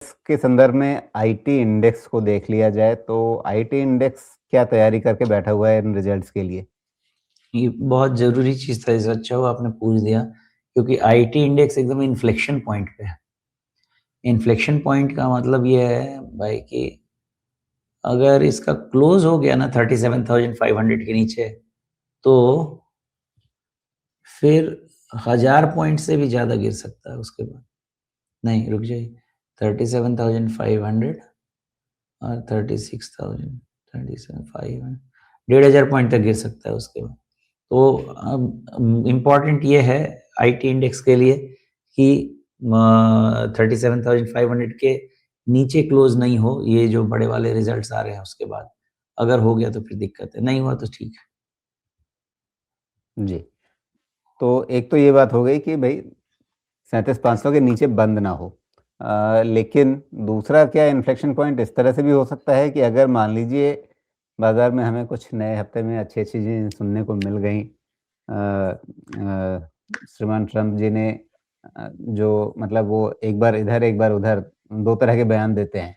के संदर्भ में आईटी इंडेक्स को देख लिया जाए तो आईटी इंडेक्स क्या तैयारी करके बैठा हुआ है इन रिजल्ट्स के लिए? ये बहुत ज़रूरी चीज़ था, इससे अच्छा हुआ आपने पूछ दिया, क्योंकि आईटी इंडेक्स एकदम इन्फ्लेक्शन पॉइंट पे है। इन्फ्लेक्शन पॉइंट का मतलब ये है भाई कि अगर इसका क्लोज़ हो गया ना 37,500 के नीचे, तो फिर 1000 पॉइंट से भी ज़्यादा गिर सकता है उसके बाद। नहीं, रुक जाइए, 37,500 और 36,000, 37,500, 1,500 पॉइंट तक गिर सकता है उसके बाद। तो अब इम्पोर्टेंट ये है आईटी इंडेक्स के लिए कि 37,500 के नीचे क्लोज नहीं हो, ये जो बड़े वाले रिजल्ट्स आ रहे हैं उसके बाद। अगर हो गया तो फिर दिक्कत है, नहीं हुआ तो ठीक है। जी। तो एक तो ये बात हो गई कि भई 37,500 के नीचे बंद ना हो। लेकिन दूसरा क्या इन्फ्लेक्शन पॉइंट इस तरह से भी हो सकता है कि अगर मान लीजिए बाज़ार में हमें कुछ नए हफ्ते में अच्छी-अच्छी चीज़ें सुनने को मिल गईं। श्रीमान ट्रंप जी ने जो मतलब वो एक बार इधर एक बार उधर 2 तरह के बयान देते हैं।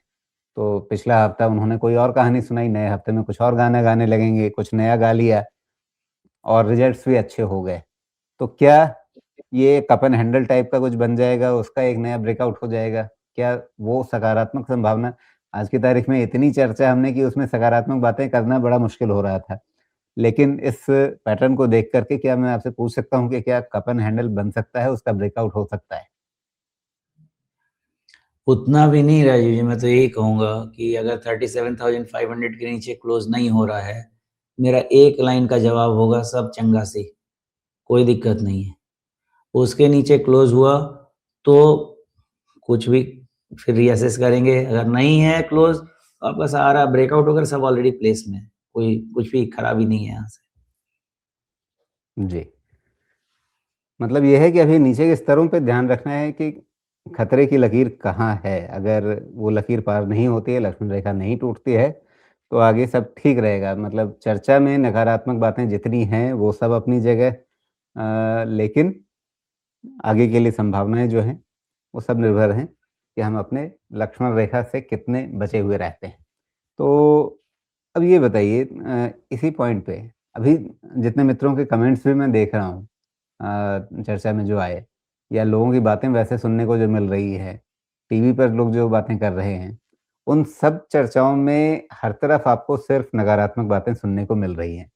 तो पिछला हफ्ता उन्होंने कोई और कहानी सुनाई, नए हफ्ते में कुछ और गाना गाने लगेंगे, कुछ नया गा लिया और रिजल्ट्स भी अच्छे हो गए। तो क्या ये कप एंड हैंडल टाइप का कुछ बन जाएगा, उसका एक नया ब्रेकआउट हो जाएगा? क्या वो सकारात्मक संभावना आज की तारीख में इतनी चर्चा हमने की उसमें सकारात्मक बातें करना बड़ा मुश्किल हो रहा था। लेकिन इस पैटर्न को देख कर के क्या मैं आपसे पूछ सकता हूँ कि क्या कप एंड हैंडल बन सकता है, उसका ब्रेकआउट हो सकता है? उतना भी नहीं राजू जी, मैं तो यही कहूँगा कि अगर 37,500 के नीचे क्लोज नहीं हो रहा है, मेरा एक लाइन का जवाब होगा, सब चंगा सी, कोई दिक्कत नहीं है। उसके नीचे क्लोज हुआ तो कुछ भी फिर रीअसेस करेंगे। अगर नहीं है क्लोज, आपका सारा ब्रेकआउट होकर सब ऑलरेडी प्लेस में है, कोई कुछ भी खराबी नहीं है यहाँ से। जी। मतलब ये है कि अभी नीचे के स्तरों पे ध्यान रखना है कि खतरे की लकीर कहाँ है। अगर वो लकीर पार नहीं होती है, लक्ष्मण रेखा नहीं टूटती है, तो आगे सब ठीक रहेगा। मतलब चर्चा में नकारात्मक बातें जितनी हैं, वो सब अपनी जगह लेकिन आगे के लिए संभावनाएँ जो हैं, वो सब निर्भर हैं कि हम अपने लक्ष्मण रेखा से कितने बचे हुए रहते हैं। तो अब ये बताइए इसी पॉइंट पे अभी जितने मित्रों के कमेंट्स भी मैं देख रहा हूँ चर्चा में जो आए या लोगों की बातें वैसे सुनने को जो मिल रही है, टीवी पर लोग जो बातें कर रहे हैं, उन सब चर्चाओं में हर तरफ आपको सिर्फ नकारात्मक बातें सुनने को मिल रही हैं।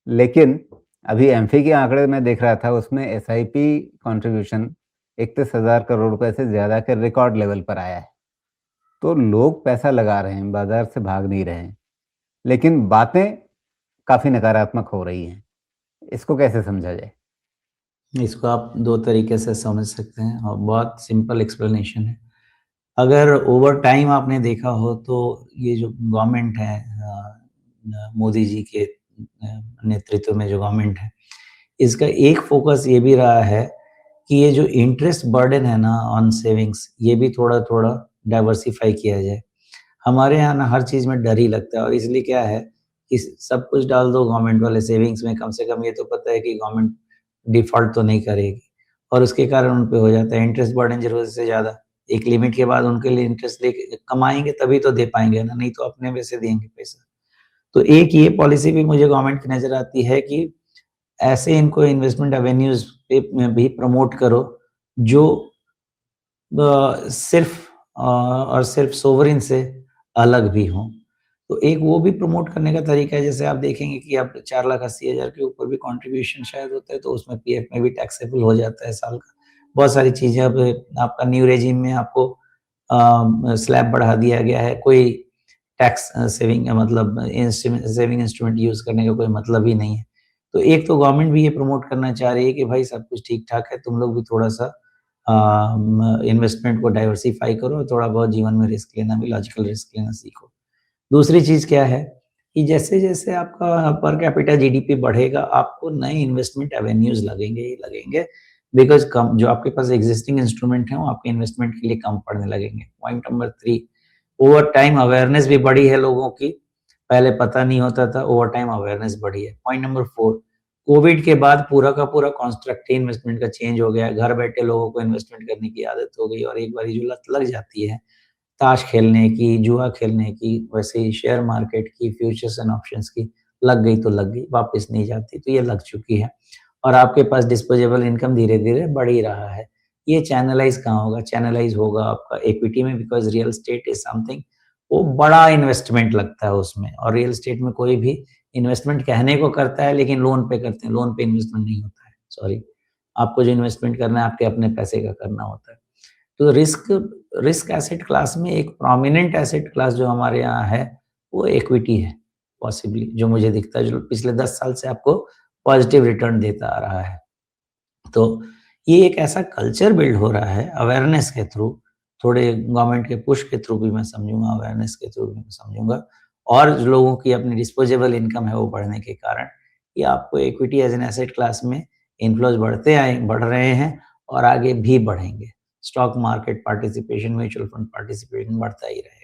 लेकिन अभी एमफी के आंकड़े मैं देख रहा था उसमें एसआईपी कंट्रीब्यूशन 31,000 करोड़ रुपए से ज़्यादा के रिकॉर्ड लेवल पर आया है। तो लोग पैसा लगा रहे हैं, बाज़ार से भाग नहीं रहे हैं। लेकिन बातें काफ़ी नकारात्मक हो रही हैं। इसको कैसे समझा जाए? इसको आप दो तरीके से समझ सकते हैं और बहुत सिंपल एक्सप्लेनेशन है। अगर ओवर टाइम आपने देखा हो तो ये जो गवर्नमेंट है, मोदी जी के नेतृत्व में जो गवर्नमेंट है, इसका एक फोकस ये भी रहा है कि ये जो इंटरेस्ट बर्डन है ना ऑन सेविंग्स, ये भी थोड़ा-थोड़ा डाइवर्सिफ़ाई किया जाए। हमारे यहाँ ना हर चीज़ में डर ही लगता है और इसलिए क्या है कि सब कुछ डाल दो गवर्नमेंट वाले सेविंग्स में, कम से कम ये तो पता है कि गवर्नमेंट डिफ़ॉल्ट तो नहीं करेगी और उसके कारण उन पे हो जाता है इंटरेस्ट बर्डन ज़रूरत से ज़्यादा। एक लिमिट के बाद उनके लिए इंटरेस्ट लेके कमाएँगे तभी तो दे पाएँगे ना, नहीं तो अपने वैसे देंगे पैसा। तो एक ये पॉलिसी भी मुझे गवर्नमेंट की नज़र आती है कि ऐसे इनको इन्वेस्टमेंट एवेन्यूज़ पे में भी प्रमोट करो जो सिर्फ़ और सिर्फ़ सोवरेन से अलग भी हों। तो एक वो भी प्रमोट करने का तरीका है, जैसे आप देखेंगे कि अब 4,80,000 के ऊपर भी कंट्रीब्यूशन शायद होता है, तो उसमें पीएफ में भी टैक्सेबल हो जाता है साल का। बहुत सारी चीज़ें अब आपका न्यू रेजिम में आपको स्लैब बढ़ा दिया गया है, कोई टैक्स सेविंग मतलब सेविंग इंस्ट्रूमेंट यूज़ करने का कोई मतलब ही नहीं है। तो एक तो गवर्नमेंट भी ये प्रमोट करना चाह रही है कि भाई सब कुछ ठीक-ठाक है, तुम लोग भी थोड़ा-सा इन्वेस्टमेंट को डाइवर्सिफ़ाई करो और थोड़ा बहुत जीवन में रिस्क लेना भी लॉजिकल रिस्क लेना सीखो। दूसरी चीज़ क्या है कि जैसे-जैसे आपका पर कैपिटा जीडीपी बढ़ेगा, आपको नए इन्वेस्टमेंट एवेन्यूज़ लगेंगे ही लगेंगे, बिकॉज़ कम जो आपके पास एक्जिस्टिंग इंस्ट्रूमेंट हैं, वो आपके इन्वेस्टमेंट के लिए कम पड़ने लगेंगे। Point number 3, over time awareness भी बढ़ी है लोगों की, पहले पता नहीं होता था, ओवर टाइम अवेयरनेस बढ़ी है। पॉइंट नंबर 4, कोविड के बाद पूरा का पूरा कॉन्स्ट्रक्ट ही इन्वेस्टमेंट का चेंज हो गया है। घर बैठे लोगों को इन्वेस्टमेंट करने की आदत हो गई और एक बारी जो लत लग जाती है, ताश खेलने की, जुआ खेलने की, वैसे ही शेयर मार्केट की, फ्यूचर्स एंड ऑप्शंस की लग गई तो लग गई, वापस नहीं जाती, तो ये लग चुकी है और आपके पास डिस्पोजेबल इनकम धीरे-धीरे बढ़ ही रहा है। ये चैनलाइज़ कहाँ होगा? चैनलाइज़ होगा आपका इक्विटी में, because real estate is something, वो बड़ा इन्वेस्टमेंट लगता है उसमें, और रियल एस्टेट में कोई भी इन्वेस्टमेंट कहने को करता है लेकिन लोन पे करते हैं, लोन पे इन्वेस्टमेंट नहीं होता है, सॉरी। आपको जो इन्वेस्टमेंट करना है आपके अपने पैसे का करना होता है। तो रिस्क रिस्क एसेट क्लास में एक प्रोमिनेंट एसेट क्लास जो हमारे यहाँ है, वो इक्विटी है, पॉसिबली, जो मुझे दिखता है, जो पिछले 10 साल से आपको पॉजिटिव रिटर्न देता आ रहा है। तो ये एक ऐसा कल्चर बिल्ड हो रहा है अवेयरनेस के थ्रू, थोड़े गवर्नमेंट के पुश के थ्रू भी मैं समझूँगा, अवेयरनेस के थ्रू भी मैं समझूँगा, और जो लोगों की अपनी डिस्पोजेबल इनकम है वो बढ़ने के कारण, ये आपको equity as an asset class में इन्फ्लोज़ बढ़ रहे हैं और आगे भी बढ़ेंगे। Stock market participation, mutual fund participation बढ़ता ही रहेगा।